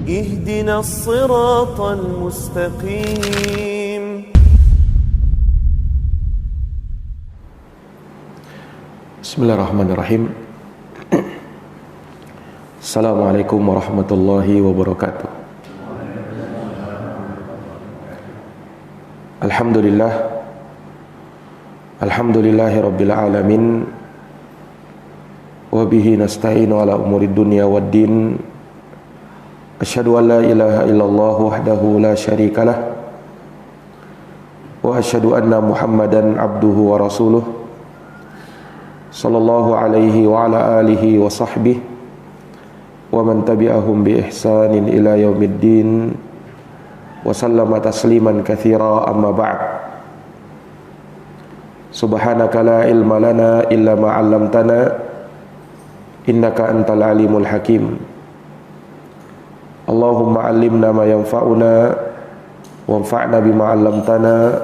اهدنا الصراط المستقيم Bismillahirrahmanirrahim. Assalamualaikum warahmatullahi wabarakatuh. Alhamdulillahi rabbil alamin. Wa bihi nasta'inu ala umurid dunya waddin. Asyhadu an la ilaha illallah wahdahu la syarikalah. Wa asyhadu anna Muhammadan abduhu wa rasuluh. Sallallahu alaihi wa ala alihi wa sahbihi wa man tabi'ahum bi ihsanin ila yaumiddin wa sallama tasliman katsira, amma ba'd. Subhanaka la ilma lana illa ma 'allamtana innaka antal alimul hakim. Allahumma 'allimna ma yanfa'una wanfa'na bima 'allamtana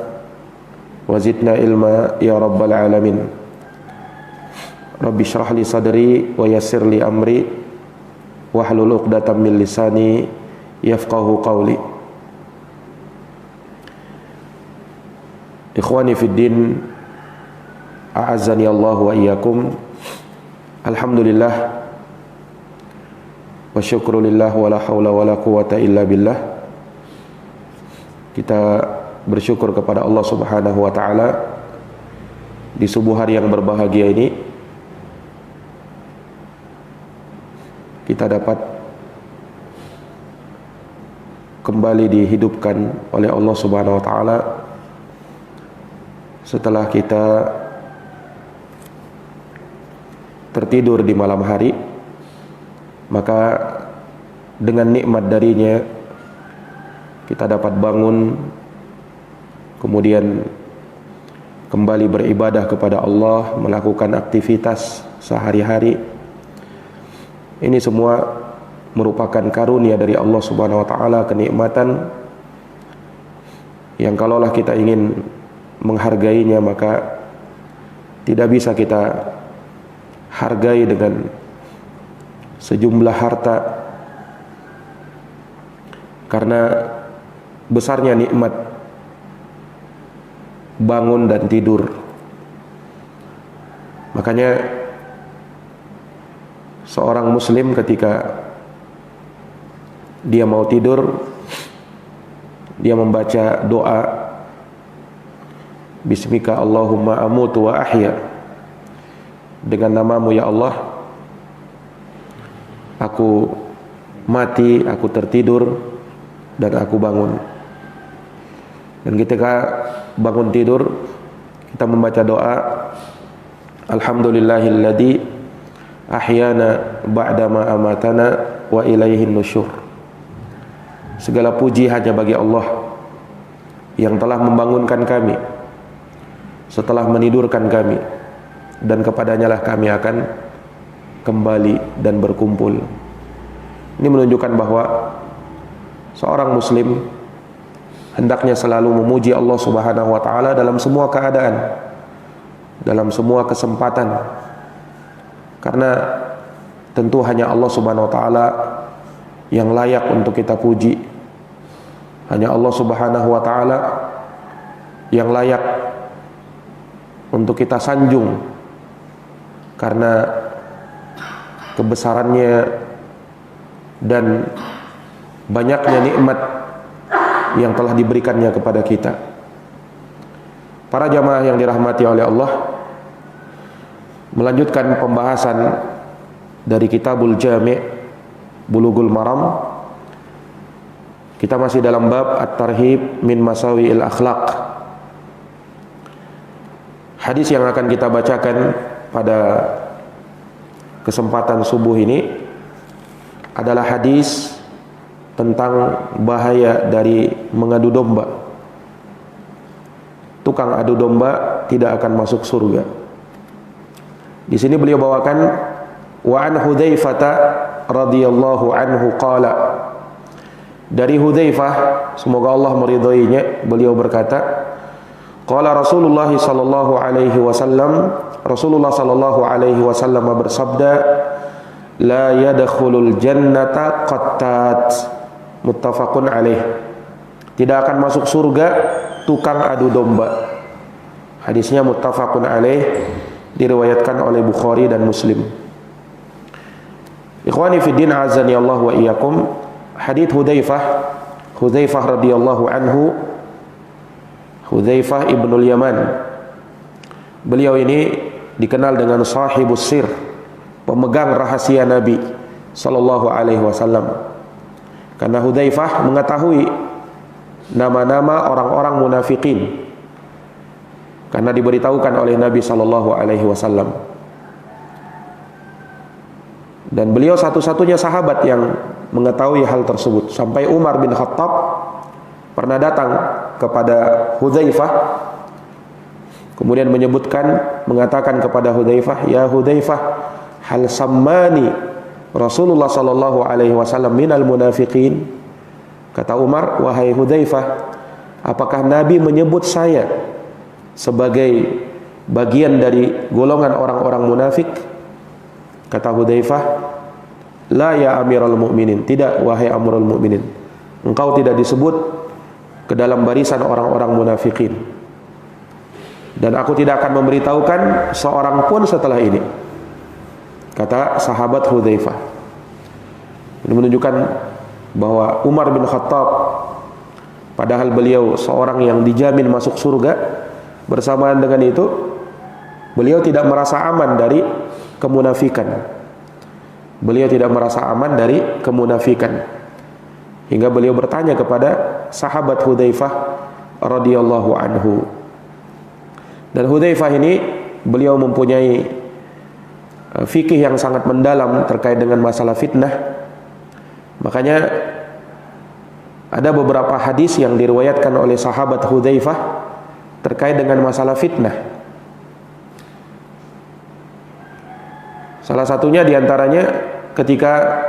wa zidna ilma ya rabbal alamin. Rabbi syrah li sadri wa yassir li amri wahlul 'uqdatam min lisani yafqahu qawli. Ikhwani fid din, a'azzani Allah wa iyyakum. Alhamdulillah wa syukrulillah wa la haula wa la quwwata illa billah. Kita bersyukur kepada Allah Subhanahu wa taala di subuh hari yang berbahagia ini. Kita dapat kembali dihidupkan oleh Allah Subhanahu wa taala setelah kita tertidur di malam hari. Maka dengan nikmat darinya kita dapat bangun, kemudian kembali beribadah kepada Allah, melakukan aktivitas sehari-hari. Ini semua merupakan karunia dari Allah Subhanahu wa taala, kenikmatan yang kalaulah kita ingin menghargainya maka tidak bisa kita hargai dengan sejumlah harta, karena besarnya nikmat bangun dan tidur. Makanya seorang muslim ketika dia mau tidur, dia membaca doa Bismika Allahumma amutu wa ahya, dengan namamu ya Allah aku mati, aku tertidur dan aku bangun. Dan ketika bangun tidur kita membaca doa Alhamdulillahilladzi ahyana ba'dama amatana wa ilaihin nusyur. Segala puji hanya bagi Allah yang telah membangunkan kami setelah menidurkan kami, dan kepadanya lah kami akan kembali dan berkumpul. Ini menunjukkan bahwa seorang muslim hendaknya selalu memuji Allah Subhanahu wa taala dalam semua keadaan, dalam semua kesempatan. Karena tentu hanya Allah Subhanahu wa taala yang layak untuk kita puji. Hanya Allah Subhanahu wa taala yang layak untuk kita sanjung, karena kebesarannya dan banyaknya nikmat yang telah diberikannya kepada kita. Para jamaah yang dirahmati oleh Allah, melanjutkan pembahasan dari Kitabul Jami' Bulughul Maram. Kita masih dalam bab At-Tarhib min Masawi'il Akhlaq. Hadis yang akan kita bacakan pada kesempatan subuh ini adalah hadis tentang bahaya dari mengadu domba. Tukang adu domba tidak akan masuk surga. Di sini beliau bawakan wa an Hudzaifah radhiyallahu anhu qala. Dari Hudzaifah, semoga Allah meridhoinya, beliau berkata, qala Rasulullah sallallahu alaihi wasallam, Rasulullah sallallahu alaihi wasallam bersabda, la yadkhulul jannata qattat muttafaqun alaih. Tidak akan masuk surga tukang adu domba. Hadisnya muttafaqun alaih, diriwayatkan oleh Bukhari dan Muslim. Ikhwani fi din, azani Allah wa iyyakum. Hadits Hudzaifah radhiyallahu anhu, Hudzaifah ibnul Yaman. Beliau ini dikenal dengan sahibus sir, pemegang rahasia Nabi sallallahu alaihi wasallam. Karena Hudzaifah mengetahui nama-nama orang-orang munafikin, karena diberitahukan oleh Nabi sallallahu alaihi wasallam. Dan beliau satu-satunya sahabat yang mengetahui hal tersebut. Sampai Umar bin Khattab pernah datang kepada Hudzaifah, kemudian mengatakan kepada Hudzaifah, "Ya Hudzaifah, hal sammani Rasulullah sallallahu alaihi wasallam minal munafiqin?" Kata Umar, "Wahai Hudzaifah, apakah Nabi menyebut saya sebagai bagian dari golongan orang-orang munafik?" Kata Hudzaifah, "La ya Amirul Mukminin." Tidak, wahai Amirul Mukminin, engkau tidak disebut ke dalam barisan orang-orang munafikin. Dan aku tidak akan memberitahukan seorang pun setelah ini. Kata sahabat Hudzaifah. Ini menunjukkan bahwa Umar bin Khattab, padahal beliau seorang yang dijamin masuk surga, bersamaan dengan itu beliau tidak merasa aman dari kemunafikan. Beliau tidak merasa aman dari kemunafikan, hingga beliau bertanya kepada sahabat Hudzaifah radhiyallahu anhu. Dan Hudzaifah ini beliau mempunyai fikih yang sangat mendalam terkait dengan masalah fitnah. Makanya ada beberapa hadis yang diriwayatkan oleh sahabat Hudzaifah terkait dengan masalah fitnah. Salah satunya diantaranya ketika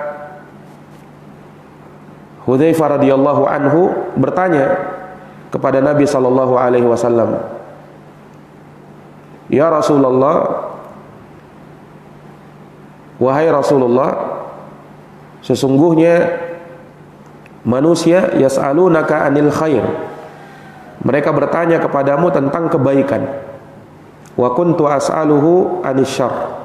Hudzaifah radhiyallahu anhu bertanya kepada Nabi sallallahu alaihi wasallam, "Ya Rasulullah, wahai Rasulullah, sesungguhnya manusia yas'alunaka 'anil khair." Mereka bertanya kepadamu tentang kebaikan. "Wa kuntu as'aluhu 'anil syarr."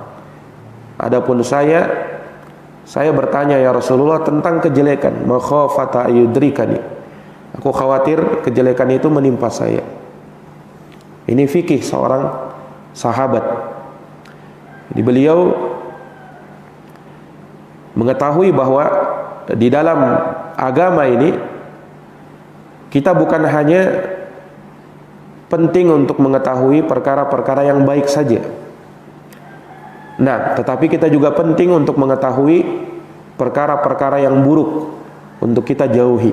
Adapun saya bertanya ya Rasulullah tentang kejelekan, makhafata ayudrikani. Aku khawatir kejelekan itu menimpa saya. Ini fikih seorang sahabat. Jadi beliau mengetahui bahwa di dalam agama ini kita bukan hanya penting untuk mengetahui perkara-perkara yang baik saja. Nah, tetapi kita juga penting untuk mengetahui perkara-perkara yang buruk untuk kita jauhi.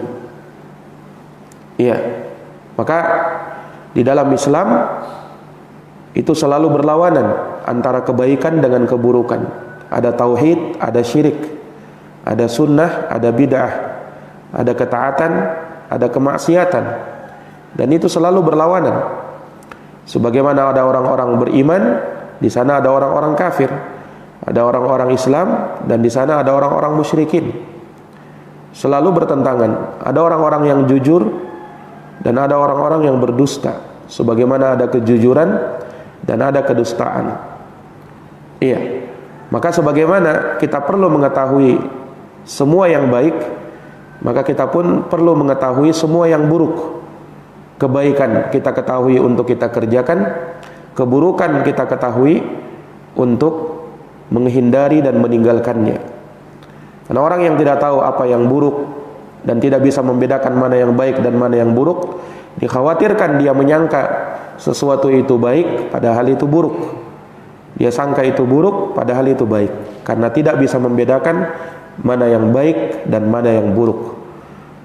Iya. Maka di dalam Islam itu selalu berlawanan antara kebaikan dengan keburukan. Ada tauhid, ada syirik, ada sunnah, ada bid'ah, ada ketaatan, ada kemaksiatan. Dan itu selalu berlawanan. Sebagaimana ada orang-orang beriman, di sana ada orang-orang kafir, ada orang-orang Islam, dan di sana ada orang-orang musyrikin. Selalu bertentangan. Ada orang-orang yang jujur dan ada orang-orang yang berdusta. Sebagaimana ada kejujuran dan ada kedustaan. Iya. Maka sebagaimana kita perlu mengetahui semua yang baik, maka kita pun perlu mengetahui semua yang buruk. Kebaikan kita ketahui untuk kita kerjakan, keburukan kita ketahui untuk menghindari dan meninggalkannya. Karena orang yang tidak tahu apa yang buruk dan tidak bisa membedakan mana yang baik dan mana yang buruk, dikhawatirkan dia menyangka sesuatu itu baik padahal itu buruk. Dia sangka itu buruk padahal itu baik, karena tidak bisa membedakan mana yang baik dan mana yang buruk.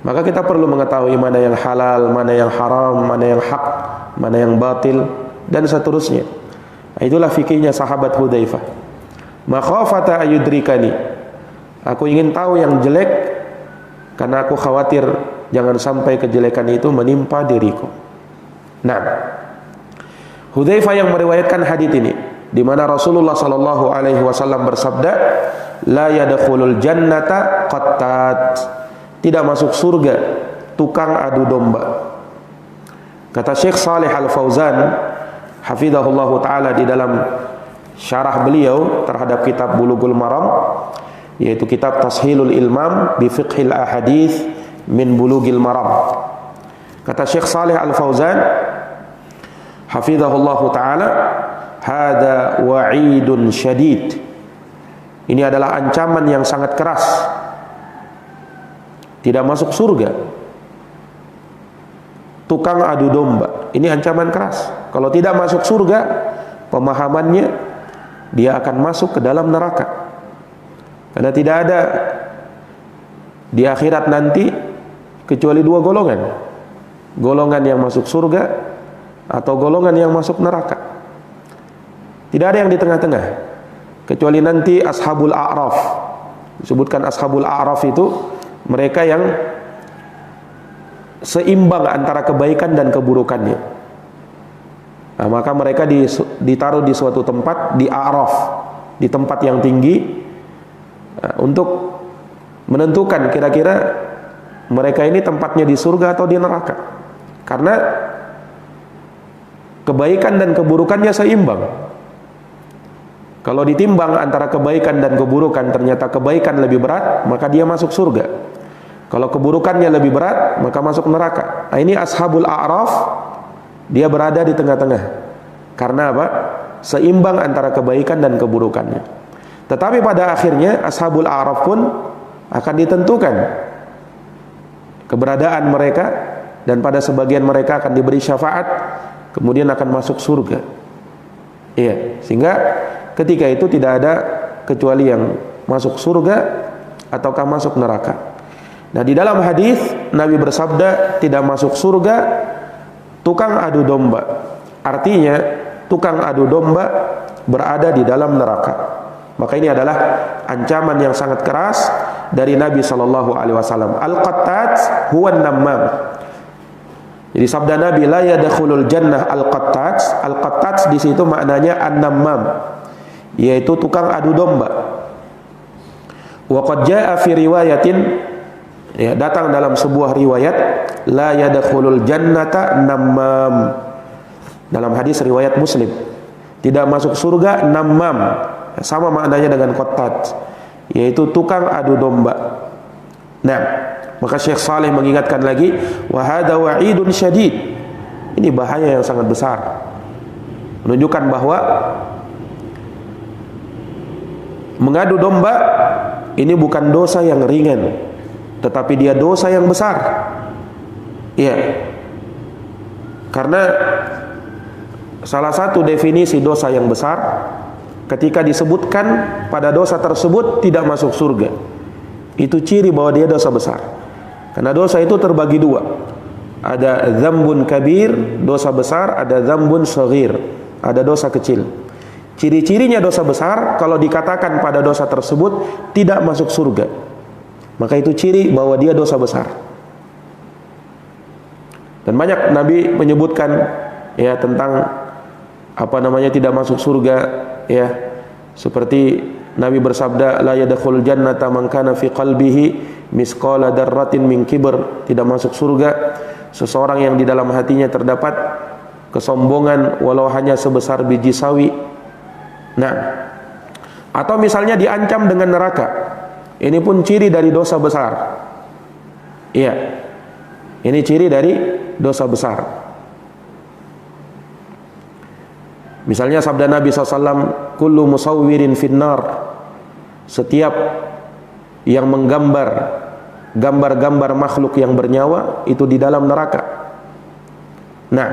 Maka kita perlu mengetahui mana yang halal, mana yang haram, mana yang hak, mana yang batil, dan seterusnya. Itulah fikihnya sahabat Hudzaifah. Makhafata ayudrikani. Aku ingin tahu yang jelek karena aku khawatir jangan sampai kejelekan itu menimpa diriku. Nah, Hudzaifah yang meriwayatkan hadits ini, di mana Rasulullah sallallahu alaihi wasallam bersabda, "La yadkhulul jannata qattat." tidak masuk surga tukang adu domba. Kata Syekh Shalih Al-Fauzan hafizahullahu taala di dalam syarah beliau terhadap kitab Bulughul Maram, yaitu kitab Tashilul Ilmam bi Fiqhil Ahadits min Bulughil Maram. Kata Syekh Shalih Al-Fauzan hafizahullahu taala, hada wa'idun syadid. Ini adalah ancaman yang sangat keras. Tidak masuk surga tukang adu domba. Ini ancaman keras. Kalau tidak masuk surga, pemahamannya dia akan masuk ke dalam neraka. Karena tidak ada di akhirat nanti kecuali dua golongan. Golongan yang masuk surga atau golongan yang masuk neraka. Tidak ada yang di tengah-tengah. Kecuali nanti ashabul a'raf. Disebutkan ashabul a'raf itu mereka yang seimbang antara kebaikan dan keburukannya. Nah, maka mereka ditaruh di suatu tempat di a'raf, di tempat yang tinggi, untuk menentukan kira-kira mereka ini tempatnya di surga atau di neraka. Karena kebaikan dan keburukannya seimbang. Kalau ditimbang antara kebaikan dan keburukan, ternyata kebaikan lebih berat, maka dia masuk surga. Kalau keburukannya lebih berat, maka masuk neraka. Nah, ini ashabul a'raf, dia berada di tengah-tengah. Karena apa? Seimbang antara kebaikan dan keburukannya. Tetapi pada akhirnya ashabul a'raf pun akan ditentukan keberadaan mereka, dan pada sebagian mereka akan diberi syafaat, kemudian akan masuk surga. Iya, sehingga ketika itu tidak ada kecuali yang masuk surga ataukah masuk neraka. Nah, di dalam hadis Nabi bersabda, tidak masuk surga tukang adu domba. Artinya tukang adu domba berada di dalam neraka. Maka ini adalah ancaman yang sangat keras dari Nabi sallallahu alaihi wasallam. Al-qattat huwa an-nammam. Jadi sabda Nabi, la yadkhulul jannah al-qattat. Al-qattat di situ maknanya an-nammam, yaitu tukang adu domba. Wa qad jaa fi riwayatin, ya, datang dalam sebuah riwayat, la yadkhulul jannata nammam. Dalam hadis riwayat Muslim, tidak masuk surga nammam, sama maknanya dengan qattat, yaitu tukang adu domba. Nah, maka Syekh Shalih mengingatkan lagi, wa hadza wa'idun syadid. Ini bahaya yang sangat besar. Menunjukkan bahwa mengadu domba ini bukan dosa yang ringan, tetapi dia dosa yang besar. Iya. Karena salah satu definisi dosa yang besar, ketika disebutkan pada dosa tersebut tidak masuk surga, itu ciri bahwa dia dosa besar. Karena dosa itu terbagi dua. Ada dzambun kabir, dosa besar, ada dzambun shaghir, ada dosa kecil. Ciri-cirinya dosa besar, kalau dikatakan pada dosa tersebut tidak masuk surga, maka itu ciri bahwa dia dosa besar. Dan banyak Nabi menyebutkan, ya, tentang tidak masuk surga, ya, seperti Nabi bersabda, la yadkhulul jannata man kana fi qalbihi misqala darratin min kibr. Tidak masuk surga seseorang yang di dalam hatinya terdapat kesombongan walau hanya sebesar biji sawi. Nah, atau misalnya diancam dengan neraka. Ini pun ciri dari dosa besar. Iya. Ini ciri dari dosa besar. Misalnya sabda Nabi SAW, kullu musawwirin finnar. Setiap yang menggambar gambar-gambar makhluk yang bernyawa itu di dalam neraka. Nah,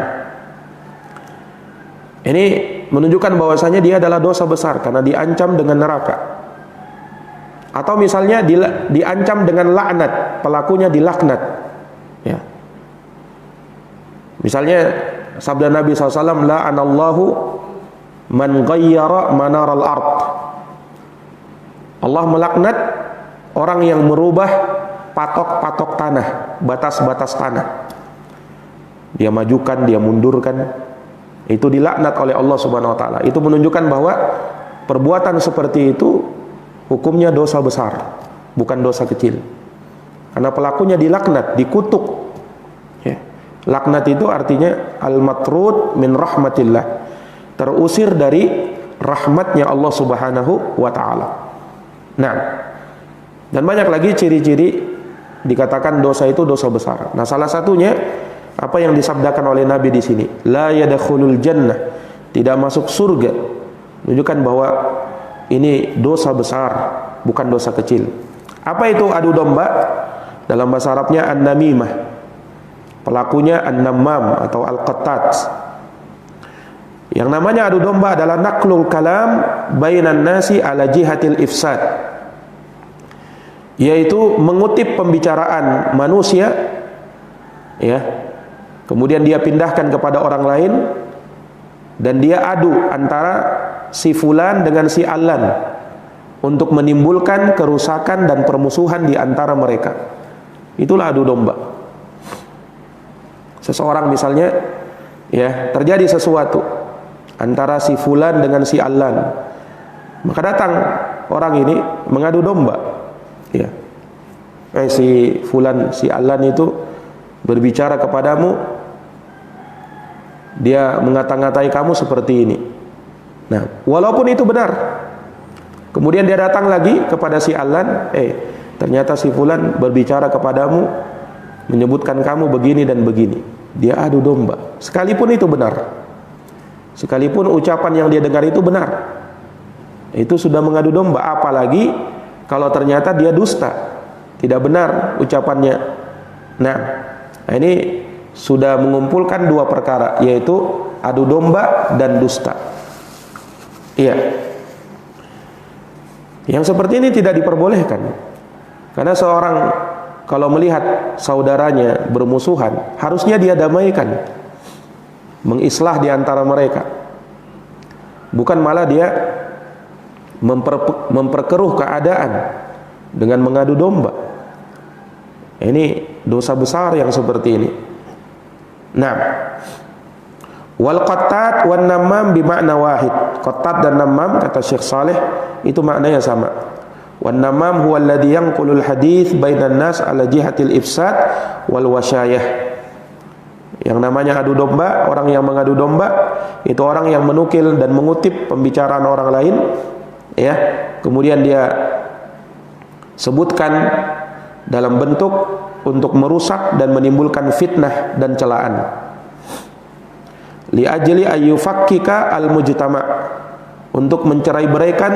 ini menunjukkan bahwasanya dia adalah dosa besar karena diancam dengan neraka. Atau misalnya diancam dengan laknat, pelakunya dilaknat. Ya. Misalnya sabda Nabi SAW, la'anallahu man ghayyara manaral ard. Allah melaknat orang yang merubah patok-patok tanah, batas-batas tanah. Dia majukan, dia mundurkan. Itu dilaknat oleh Allah Subhanahu wa taala. Itu menunjukkan bahwa perbuatan seperti itu hukumnya dosa besar, bukan dosa kecil. karena pelakunya dilaknat, dikutuk. Ya. Laknat itu artinya al-matrud min rahmatillah, terusir dari rahmatnya Allah Subhanahu wa ta'ala. Nah, dan banyak lagi ciri-ciri dikatakan dosa itu dosa besar. Nah, salah satunya apa yang disabdakan oleh Nabi di sini, la yadkhulul jannah, tidak masuk surga, menunjukkan bahwa ini dosa besar, bukan dosa kecil. Apa itu adu domba? Dalam bahasa Arabnya an-namimah, pelakunya an-nammam atau al-qattat. Yang namanya adu domba adalah naqlul kalam bainan nasi ala jihatil ifsad, yaitu mengutip pembicaraan manusia, ya, kemudian dia pindahkan kepada orang lain, dan dia adu antara si fulan dengan si alan untuk menimbulkan kerusakan dan permusuhan di antara mereka. Itulah adu domba. Seseorang misalnya, ya, terjadi sesuatu antara si fulan dengan si alan, maka datang orang ini mengadu domba, ya, si fulan, si alan itu berbicara kepadamu, dia mengata-ngatai kamu seperti ini. Nah, walaupun itu benar, kemudian dia datang lagi kepada si alan, ternyata si fulan berbicara kepadamu, menyebutkan kamu begini dan begini. Dia adu domba, sekalipun itu benar, sekalipun ucapan yang dia dengar itu benar, itu sudah mengadu domba. Apalagi kalau ternyata dia dusta, tidak benar ucapannya. Nah, ini sudah mengumpulkan dua perkara, yaitu adu domba dan dusta. Iya, yang seperti ini tidak diperbolehkan, karena seorang kalau melihat saudaranya bermusuhan, harusnya dia damaikan, mengislah di antara mereka, bukan malah dia memperkeruh keadaan dengan mengadu domba. Ini dosa besar yang seperti ini. Nah, wal qattat wan nammam bimakna wahid. Qattat dan nammam, kata Syekh Saleh, itu maknanya sama. Wan nammam huwa alladhi yanqulul hadits bainan nas ala jihatil ifsad wal wasyayah. Yang namanya adu domba, orang yang mengadu domba itu orang yang menukil dan mengutip pembicaraan orang lain, ya, kemudian dia sebutkan dalam bentuk untuk merusak dan menimbulkan fitnah dan celaan. Li ajli ayyufakkika al-mujtama, untuk mencerai-beraikan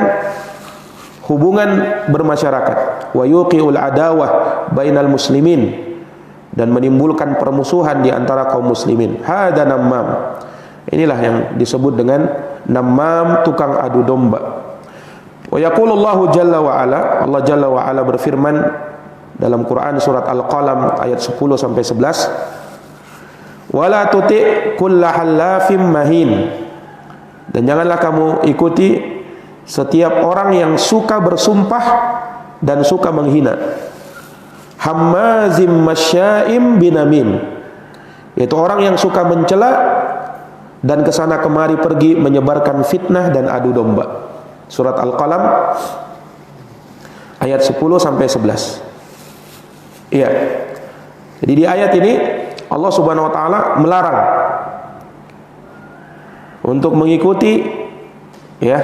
hubungan bermasyarakat, wa yuqiul adawah bainal muslimin, dan menimbulkan permusuhan di antara kaum muslimin. Hada nammam. Inilah yang disebut dengan nammam, tukang adu domba. Wa yaqulullahu jalla wa ala, Allah jalla wa ala berfirman dalam Quran surat Al-Qalam ayat 10 sampai 11, wala tuti' kulla halafim mahin, dan janganlah kamu ikuti setiap orang yang suka bersumpah dan suka menghina. Hammazim masya'im binamim, yaitu orang yang suka mencela dan kesana kemari pergi menyebarkan fitnah dan adu domba. Surat Al-Qalam ayat 10 sampai 11. Iya. Jadi di ayat ini Allah Subhanahu wa taala melarang untuk mengikuti, ya,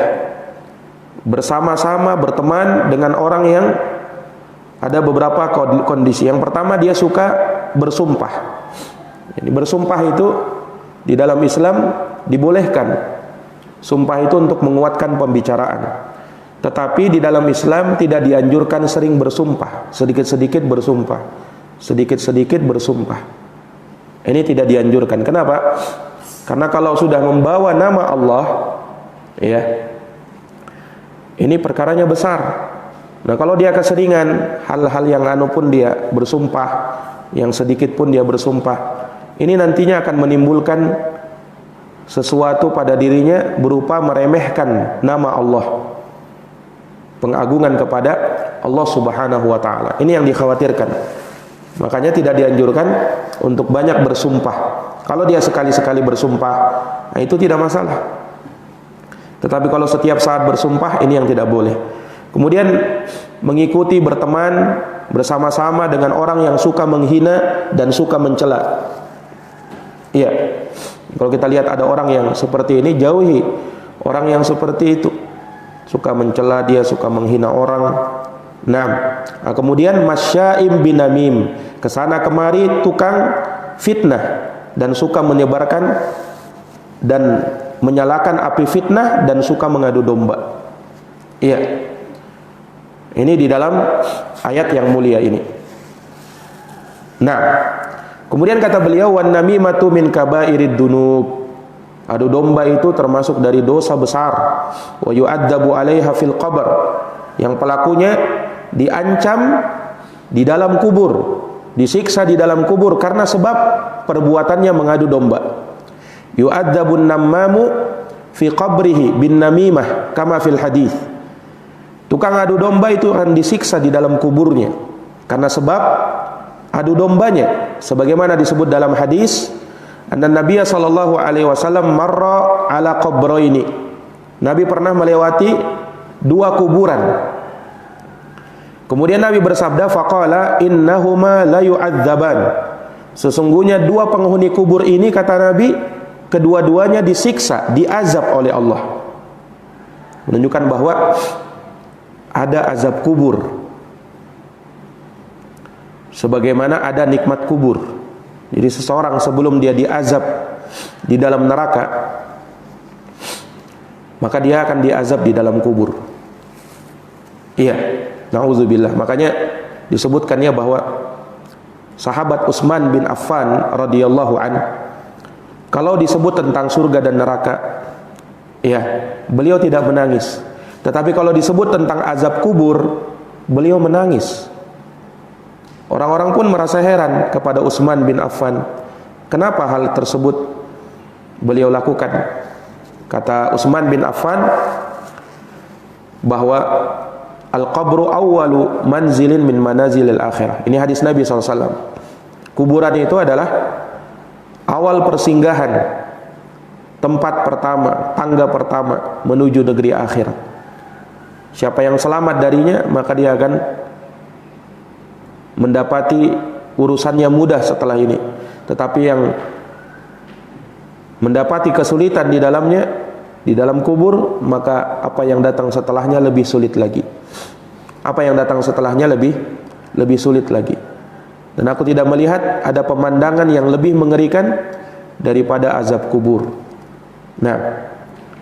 bersama-sama berteman dengan orang yang ada beberapa kondisi. Yang pertama, dia suka bersumpah. Jadi bersumpah itu di dalam Islam dibolehkan. Sumpah itu untuk menguatkan pembicaraan. Tetapi di dalam Islam tidak dianjurkan sering bersumpah, sedikit-sedikit bersumpah, sedikit-sedikit bersumpah. Ini tidak dianjurkan. Kenapa? Karena kalau sudah membawa nama Allah, ya, ini perkaranya besar. Nah, kalau dia keseringan hal-hal yang anu pun dia bersumpah, yang sedikit pun dia bersumpah, ini nantinya akan menimbulkan sesuatu pada dirinya berupa meremehkan nama Allah, pengagungan kepada Allah Subhanahu wa taala. Ini yang dikhawatirkan. Makanya tidak dianjurkan untuk banyak bersumpah. Kalau dia sekali-sekali bersumpah, nah itu tidak masalah. Tetapi kalau setiap saat bersumpah, ini yang tidak boleh. Kemudian mengikuti berteman bersama-sama dengan orang yang suka menghina dan suka mencela. Iya. Kalau kita lihat ada orang yang seperti ini, jauhi orang yang seperti itu. Suka mencela, dia suka menghina orang. Nah, kemudian masyaim binamim, kesana kemari tukang fitnah dan suka menyebarkan dan menyalakan api fitnah dan suka mengadu domba. Iya. Ini di dalam ayat yang mulia ini. Nah, kemudian kata beliau, wan namimatu min kabairid dunub. Adu domba itu termasuk dari dosa besar. Wa yu'adzabu 'alaiha fil qabr. Yang pelakunya diancam di dalam kubur, disiksa di dalam kubur karena sebab perbuatannya mengadu domba. Yu'adzabun nammamu fi qabrihi bin namimah kama fil hadis. Tukang adu domba itu akan disiksa di dalam kuburnya karena sebab adu dombanya, sebagaimana disebut dalam hadis, anna Nabiy sallallahu alaihi wasallam marra ala qabraini. Nabi pernah melewati dua kuburan. Kemudian Nabi bersabda, faqala innahuma la yu'adzaban. Sesungguhnya dua penghuni kubur ini, kata Nabi, kedua-duanya disiksa, diazab oleh Allah. Menunjukkan bahwa ada azab kubur, sebagaimana ada nikmat kubur. Jadi seseorang sebelum dia diazab di dalam neraka, maka dia akan diazab di dalam kubur. Iya, na'udzubillah. Makanya disebutkannya bahwa sahabat Utsman bin Affan radhiyallahu an, kalau disebut tentang surga dan neraka, ya, beliau tidak menangis. Tetapi kalau disebut tentang azab kubur, beliau menangis. Orang-orang pun merasa heran kepada Utsman bin Affan. Kenapa hal tersebut beliau lakukan? Kata Utsman bin Affan bahwa al-qabru awwalu manzilin min manazilil akhirah. Ini hadis Nabi SAW. Kuburan itu adalah awal persinggahan, tempat pertama, tangga pertama menuju negeri akhirat. Siapa yang selamat darinya, maka dia akan mendapati urusannya mudah setelah ini. Tetapi yang mendapati kesulitan di dalamnya, di dalam kubur, maka apa yang datang setelahnya lebih sulit lagi. Apa yang datang setelahnya lebih sulit lagi. Dan aku tidak melihat ada pemandangan yang lebih mengerikan daripada azab kubur. Nah,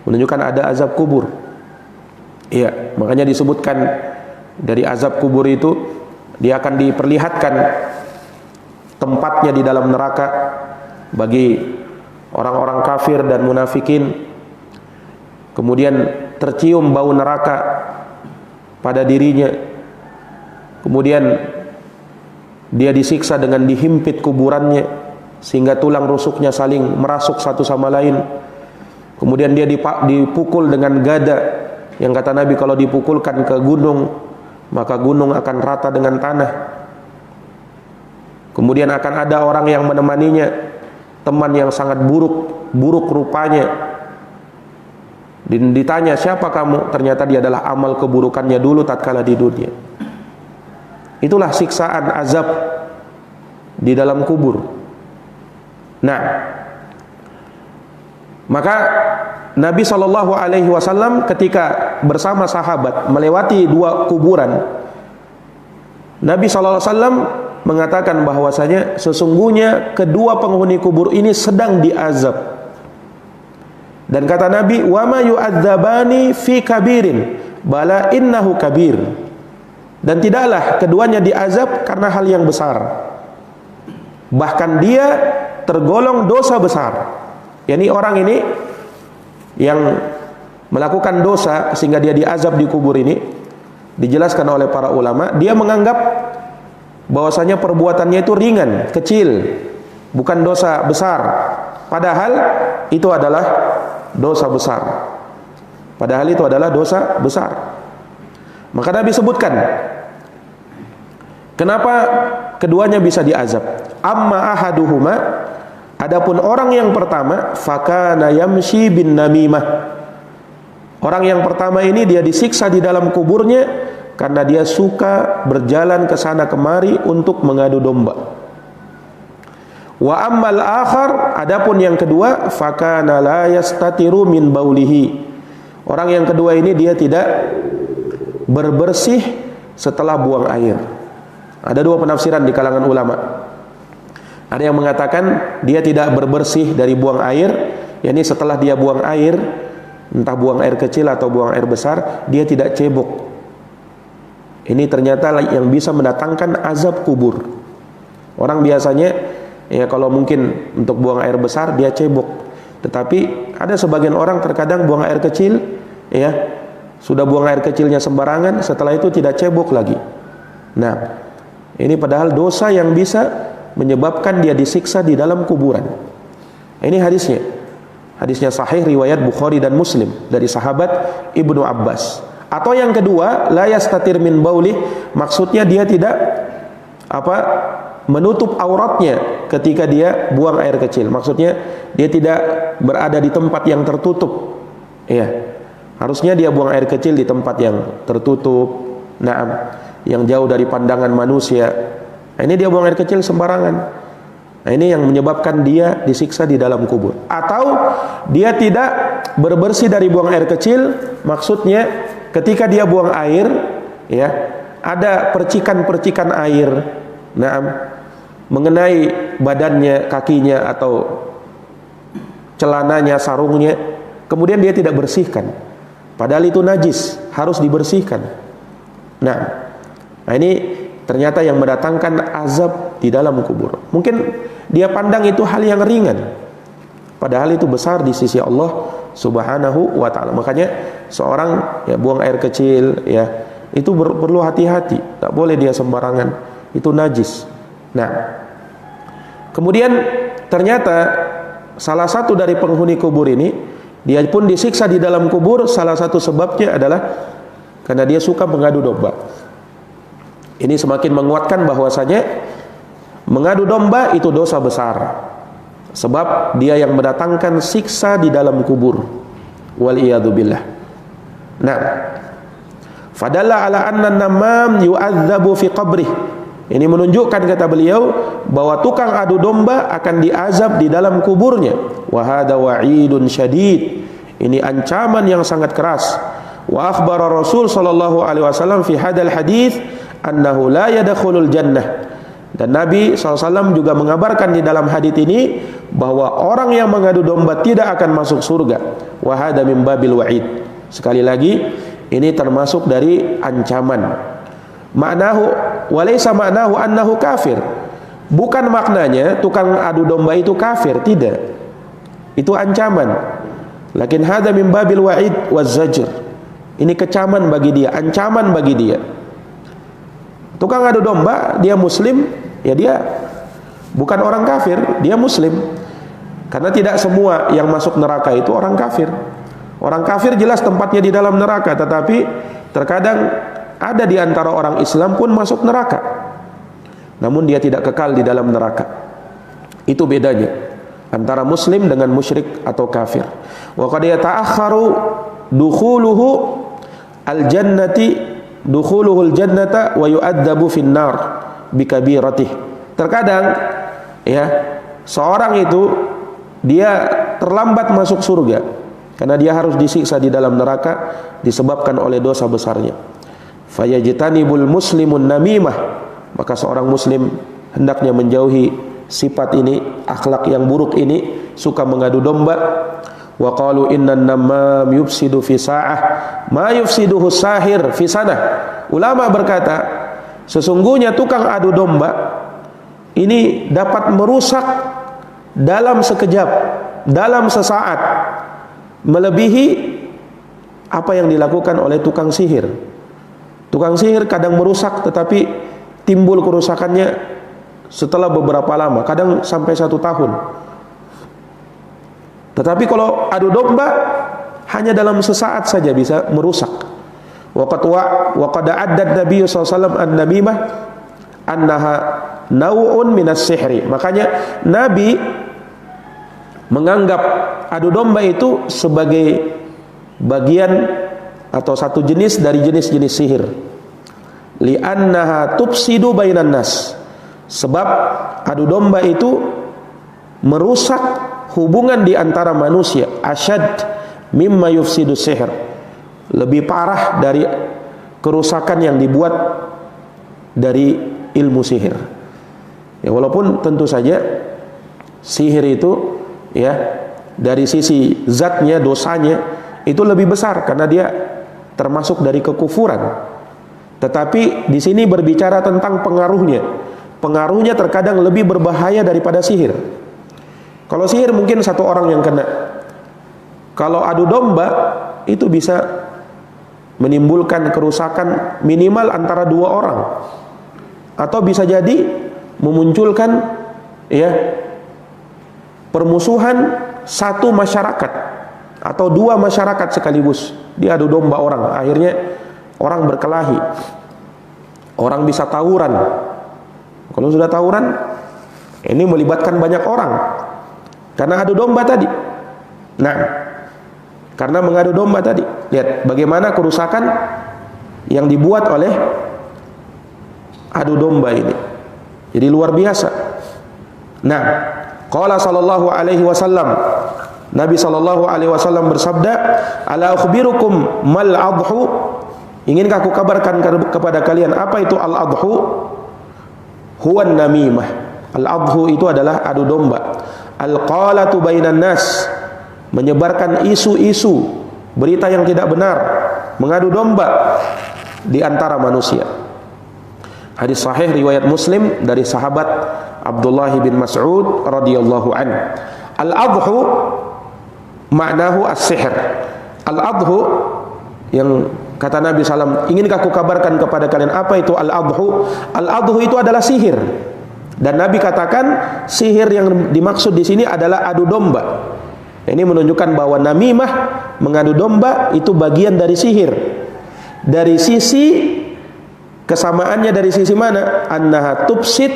menunjukkan ada azab kubur. Iya, makanya disebutkan dari azab kubur itu dia akan diperlihatkan tempatnya di dalam neraka bagi orang-orang kafir dan munafikin. Kemudian tercium bau neraka pada dirinya. Kemudian dia disiksa dengan dihimpit kuburannya sehingga tulang rusuknya saling merasuk satu sama lain. Kemudian dia dipukul dengan gada, yang kata Nabi kalau dipukulkan ke gunung, maka gunung akan rata dengan tanah. Kemudian akan ada orang yang menemaninya, teman yang sangat buruk rupanya. Ditanya, siapa kamu? Ternyata dia adalah amal keburukannya dulu tatkala di dunia. Itulah siksaan azab di dalam kubur. Nah, maka Nabi SAW ketika bersama sahabat melewati dua kuburan, Nabi SAW mengatakan bahwasanya sesungguhnya kedua penghuni kubur ini sedang diazab. Dan kata Nabi, wa ma yu'adzabani fi kabirin bala innahu kabir. Dan tidaklah keduanya diazab karena hal yang besar, bahkan dia tergolong dosa besar. Yani orang ini yang melakukan dosa sehingga dia diazab di kubur ini, dijelaskan oleh para ulama, dia menganggap bahwasanya perbuatannya itu ringan, kecil, bukan dosa besar, padahal itu adalah dosa besar. Padahal itu adalah dosa besar. Maka Nabi sebutkan kenapa keduanya bisa diazab. Amma ahaduhuma, adapun orang yang pertama, fakana yamshi bin namimah. Orang yang pertama ini dia disiksa di dalam kuburnya karena dia suka berjalan ke sana kemari untuk mengadu domba. Wa ammal akhar, adapun yang kedua, fakana la yastatiru min baulihi. Orang yang kedua ini dia tidak berbersih setelah buang air. Ada dua penafsiran di kalangan ulama. Ada yang mengatakan dia tidak berbersih dari buang air, yakni setelah dia buang air, entah buang air kecil atau buang air besar, dia tidak cebok. Ini ternyata yang bisa mendatangkan azab kubur. Orang biasanya ya kalau mungkin untuk buang air besar dia cebok. Tetapi ada sebagian orang terkadang buang air kecil, ya sudah buang air kecilnya sembarangan, setelah itu tidak cebok lagi. Nah, ini padahal dosa yang bisa menyebabkan dia disiksa di dalam kuburan. Ini hadisnya. Hadisnya sahih riwayat Bukhari dan Muslim dari sahabat Ibnu Abbas. Atau yang kedua, la yastatir min baulih, maksudnya dia tidak menutup auratnya ketika dia buang air kecil. Maksudnya dia tidak berada di tempat yang tertutup. Iya. Harusnya dia buang air kecil di tempat yang tertutup, yang jauh dari pandangan manusia. Nah, ini dia buang air kecil sembarangan. Nah, ini yang menyebabkan dia disiksa di dalam kubur. Atau dia tidak berbersih dari buang air kecil, maksudnya ketika dia buang air, ya, ada percikan-percikan air, mengenai badannya, kakinya atau celananya, sarungnya, kemudian dia tidak bersihkan. Padahal itu najis, harus dibersihkan. Nah, ini ternyata yang mendatangkan azab di dalam kubur. Mungkin dia pandang itu hal yang ringan, padahal itu besar di sisi Allah Subhanahu wa ta'ala. Makanya seorang ya buang air kecil, ya itu perlu hati-hati, tak boleh dia sembarangan, itu najis. Nah, kemudian ternyata salah satu dari penghuni kubur ini, dia pun disiksa di dalam kubur. Salah satu sebabnya adalah karena dia suka mengadu domba. Ini semakin menguatkan bahwasanya mengadu domba itu dosa besar, sebab dia yang mendatangkan siksa di dalam kubur. Wal iyadu billah. Nah, fadalla ala anna namam yu'adzabu fi qabrih. Ini menunjukkan, kata beliau, bahwa tukang adu domba akan diazab di dalam kuburnya. Wa hadza wa'idun syadid. Ini ancaman yang sangat keras. Wa akhbara Rasul sallallahu alaihi wasallam fi hadzal hadits annahu la yadkhulul jannah. Dan Nabi SAW juga mengabarkan di dalam hadits ini bahwa orang yang mengadu domba tidak akan masuk surga. Wa hadza min babil wa'id. Sekali lagi, ini termasuk dari ancaman. Ma'nahu walaysa ma'nahu annahu kafir. Bukan maknanya tukang adu domba itu kafir, tidak. Itu ancaman. Lakin hadza min babil wa'id waz zajr. Ini kecaman bagi dia, ancaman bagi dia. Tukang adu domba, dia muslim, ya dia bukan orang kafir, dia muslim. Karena tidak semua yang masuk neraka itu orang kafir. Orang kafir jelas tempatnya di dalam neraka, tetapi terkadang ada di antara orang Islam pun masuk neraka, namun dia tidak kekal di dalam neraka. Itu bedanya antara muslim dengan musyrik atau kafir. Wa qad yata'akhkharu dukhuluhu al-jannata wa yu'adzabu fin-nar bikabiratih. Terkadang ya seorang itu dia terlambat masuk surga karena dia harus disiksa di dalam neraka disebabkan oleh dosa besarnya. Fayajtanibul muslimun namimah, maka seorang muslim hendaknya menjauhi sifat ini, akhlak yang buruk ini, suka mengadu domba. Wa qalu innan namam yufsidu fi sa'ah ma yufsiduhu sahir fi sanah. Ulama berkata, sesungguhnya tukang adu domba ini dapat merusak dalam sekejap, dalam sesaat, melebihi apa yang dilakukan oleh tukang sihir. Tukang sihir kadang merusak, tetapi timbul kerusakannya setelah beberapa lama, kadang sampai 1 tahun. Tetapi kalau adu domba hanya dalam sesaat saja bisa merusak. Wa qad addad Nabi sallallahu alaihi wasallam an-namimah annaha naw'un minas sihri. Makanya Nabi menganggap adu domba itu sebagai bagian atau satu jenis dari jenis-jenis sihir. li'annaha tufsidu bainan nas. Sebab adu domba itu merusak hubungan di antara manusia. Asyad mimma yufsidu sihir. Lebih parah dari kerusakan yang dibuat dari ilmu sihir. Ya, walaupun tentu saja sihir itu ya dari sisi zatnya, dosanya itu lebih besar karena dia termasuk dari kekufuran. Tetapi di sini berbicara tentang pengaruhnya. Pengaruhnya terkadang lebih berbahaya daripada sihir. Kalau sihir mungkin satu orang yang kena. Kalau adu domba itu bisa menimbulkan kerusakan minimal antara dua orang. Atau bisa jadi memunculkan ya permusuhan satu masyarakat atau dua masyarakat sekaligus. Dia adu domba orang, akhirnya orang berkelahi, orang bisa tawuran. Kalau sudah tawuran, ini melibatkan banyak orang karena adu domba tadi. Nah, karena mengadu domba tadi, lihat bagaimana kerusakan yang dibuat oleh adu domba ini. Jadi luar biasa. Nah, qala sallallahu alaihi wasallam, Nabi sallallahu alaihi wasallam bersabda, "Ala akhbirukum mal adhu?" Inginkah aku kabarkan kepada kalian apa itu al-adhu? Huwan namimah. Al-adhu itu adalah adu domba. Al-qalatu bainan nas, menyebarkan isu-isu, berita yang tidak benar, mengadu domba di antara manusia. Hadis sahih riwayat Muslim dari sahabat Abdullah bin Mas'ud radhiyallahu anhu. Al-adhu maknahu as-sihr. Al-adhu yang kata Nabi SAW, inginkah aku kabarkan kepada kalian apa itu al-adhu? Al-adhu itu adalah sihir. Dan Nabi katakan sihir yang dimaksud di sini adalah adu domba. Ini menunjukkan bahwa namimah, mengadu domba, itu bagian dari sihir. Dari sisi kesamaannya dari sisi mana? Annaha tufsid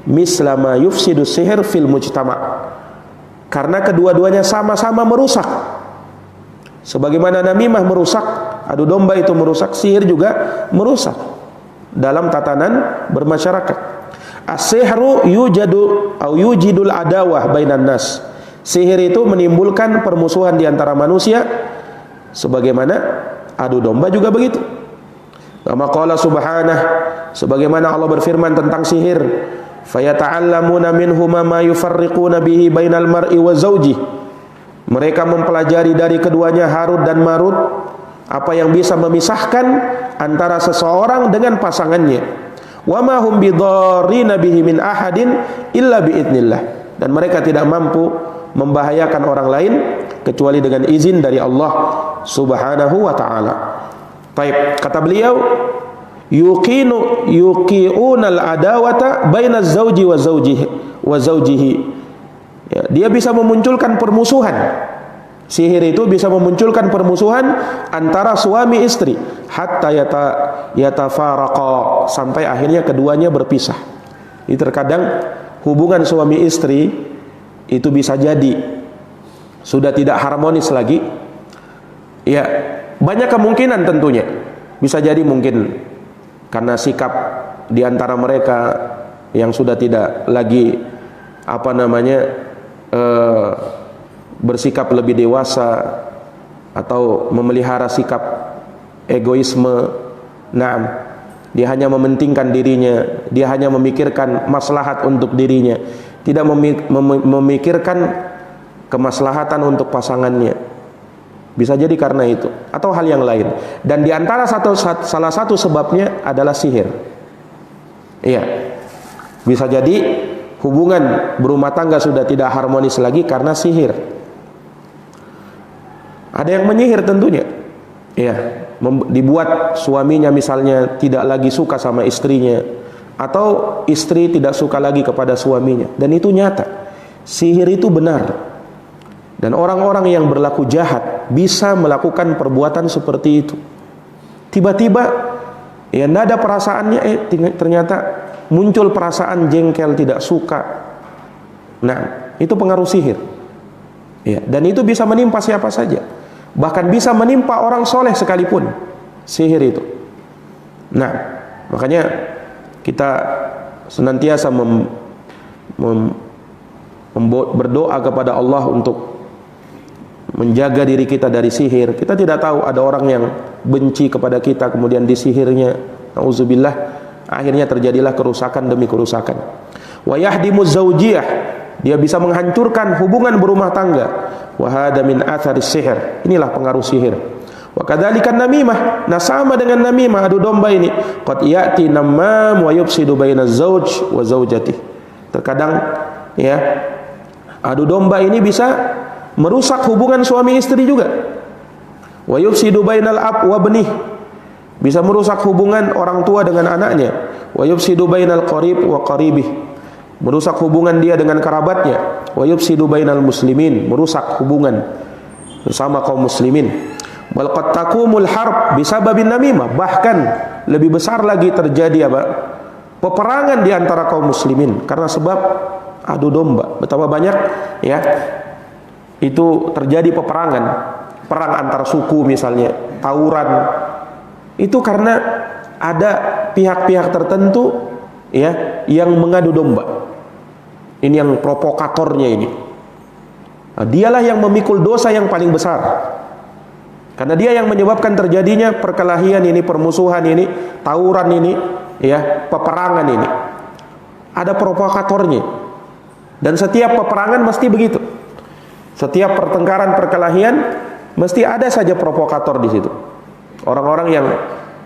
mislama yufsidu sihir fil mujtama. Karena kedua-duanya sama-sama merusak. Sebagaimana namimah merusak, adu domba itu merusak, sihir juga merusak dalam tatanan bermasyarakat. As-sihru yujadu au yujidul adawah bainan nas. Sihir itu menimbulkan permusuhan di antara manusia, sebagaimana adu domba juga begitu. Kama qala subhanahu, sebagaimana Allah berfirman tentang sihir, fayata'allamuna minhuma ma yufarriquna bihi bainal mar'i wa zawjihi. Mereka mempelajari dari keduanya, Harut dan Marut, apa yang bisa memisahkan antara seseorang dengan pasangannya. Wa ma hum bidarrina bihi min ahadin illa biidznillah. Dan mereka tidak mampu membahayakan orang lain kecuali dengan izin dari Allah Subhanahu wa taala. Baik, kata beliau, yuqi'unal adawata bainaz zauji wa zawjihi. Ya, dia bisa memunculkan permusuhan. Sihir itu bisa memunculkan permusuhan antara suami istri hatta yatafaraqa, sampai akhirnya keduanya berpisah. Ini terkadang hubungan suami istri itu bisa jadi sudah tidak harmonis lagi. Ya, banyak kemungkinan tentunya. Bisa jadi mungkin karena sikap di antara mereka yang sudah tidak lagi bersikap lebih dewasa atau memelihara sikap egoisme. Nah, dia hanya mementingkan dirinya, dia hanya memikirkan maslahat untuk dirinya, tidak memikirkan kemaslahatan untuk pasangannya. Bisa jadi karena itu atau hal yang lain. Dan di antara salah satu sebabnya adalah sihir. Iya. Bisa jadi hubungan berumah tangga sudah tidak harmonis lagi karena sihir. Ada yang menyihir tentunya. Iya, dibuat suaminya misalnya tidak lagi suka sama istrinya, atau istri tidak suka lagi kepada suaminya, dan itu nyata. Sihir itu benar. Dan orang-orang yang berlaku jahat bisa melakukan perbuatan seperti itu. Tiba-tiba ya nada perasaannya ternyata muncul perasaan jengkel, tidak suka. Nah, itu pengaruh sihir. Ya, dan itu bisa menimpa siapa saja. Bahkan bisa menimpa orang soleh sekalipun, sihir itu. Nah, Makanya kita senantiasa berdoa kepada Allah untuk menjaga diri kita dari sihir. Kita tidak tahu ada orang yang benci kepada kita kemudian disihirnya, nauzubillah, akhirnya terjadilah kerusakan demi kerusakan. Wa yahdimuz zaujiyah, dia bisa menghancurkan hubungan berumah tangga. Wa hada min atharis sihir, inilah pengaruh sihir. Wa kadzalika namimah, nah sama dengan namimah, adu domba ini. Qad ya'ti namam wa yufsidu bainaz zauj wa zaujatih. Terkadang ya, adu domba ini bisa merusak hubungan suami istri juga. Wa yufsidu bainal ab wa benih, bisa merusak hubungan orang tua dengan anaknya. Wa yufsidu bainal qarib wa qaribih, merusak hubungan dia dengan kerabatnya. Wa yufsidu bainal muslimin, merusak hubungan bersama kaum muslimin. Wal qad taqumul harb bisababin namimah, bahkan lebih besar lagi terjadi apa? Peperangan di antara kaum muslimin karena sebab adu domba. Betapa banyak ya itu terjadi peperangan, perang antar suku misalnya, tawuran. Itu karena ada pihak-pihak tertentu ya yang mengadu domba. Ini yang provokatornya ini. Nah, dialah yang memikul dosa yang paling besar. Karena dia yang menyebabkan terjadinya perkelahian ini, permusuhan ini, tawuran ini, ya, peperangan ini. Ada provokatornya. Dan setiap peperangan mesti begitu. Setiap pertengkaran, perkelahian mesti ada saja provokator di situ. Orang-orang yang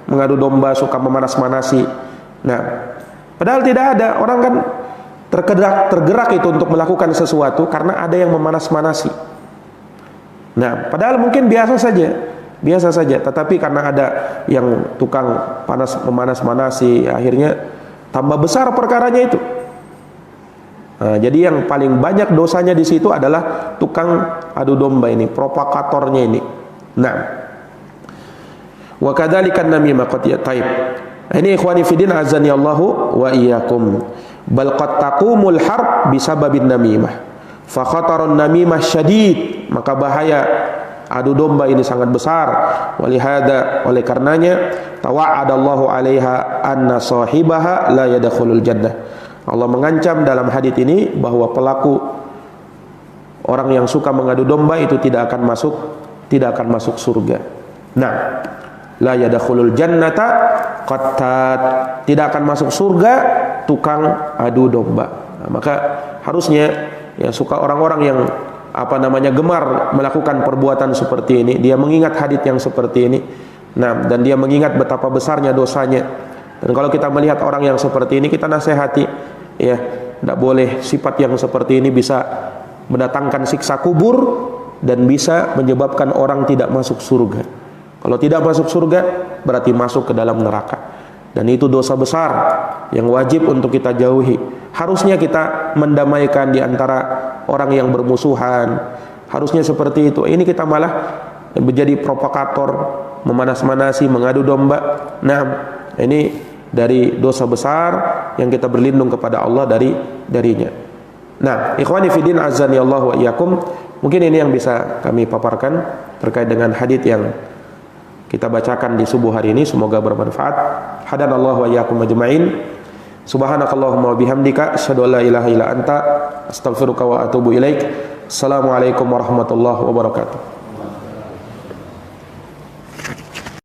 mengadu domba, suka memanas-manasi. Nah, padahal tidak ada. Orang kan tergerak itu untuk melakukan sesuatu karena ada yang memanas-manasi. Nah, padahal mungkin biasa saja, tetapi karena ada yang tukang memanas-manasi, akhirnya tambah besar perkaranya itu. Nah, jadi yang paling banyak dosanya di situ adalah tukang adu domba ini, provokatornya ini. Nah, wa kadzalika namimah qad yataib. Ini ikhwani fillah azani Allahu wa iyyakum. Bal qad taqumul harb bisababin namimah. Fa khatarun namimah syadid, maka bahaya adu domba ini sangat besar. Walihada, oleh karenanya tawa'adallahu 'alaiha anna sahibaha la yadkhulul jannah. Allah mengancam dalam hadits ini bahwa pelaku orang yang suka mengadu domba itu tidak akan masuk surga. Nah, la yadkhulul jannata qattat, tidak akan masuk surga tukang adu domba. Nah, maka harusnya ya suka orang-orang yang gemar melakukan perbuatan seperti ini, dia mengingat hadits yang seperti ini. Nah, dan dia mengingat betapa besarnya dosanya. Dan kalau kita melihat orang yang seperti ini, kita nasihati, ya, tidak boleh sifat yang seperti ini bisa mendatangkan siksa kubur dan bisa menyebabkan orang tidak masuk surga. Kalau tidak masuk surga, berarti masuk ke dalam neraka. Dan itu dosa besar yang wajib untuk kita jauhi. Harusnya kita mendamaikan di antara orang yang bermusuhan. Harusnya seperti itu. Ini kita malah menjadi provokator, memanas-manasi, mengadu domba. Nah, ini dari dosa besar yang kita berlindung kepada Allah darinya. Nah, ikhwani fiddin azani Allah wa iyyakum, mungkin ini yang bisa kami paparkan terkait dengan hadits yang kita bacakan di subuh hari ini. Semoga bermanfaat. Hadanallahu wa iyyakum ajma'in. Subhanakallahumma wa bihamdika asyhadu an la ilaha illa anta astaghfiruka wa atubu ilaik. Assalamualaikum warahmatullahi wabarakatuh.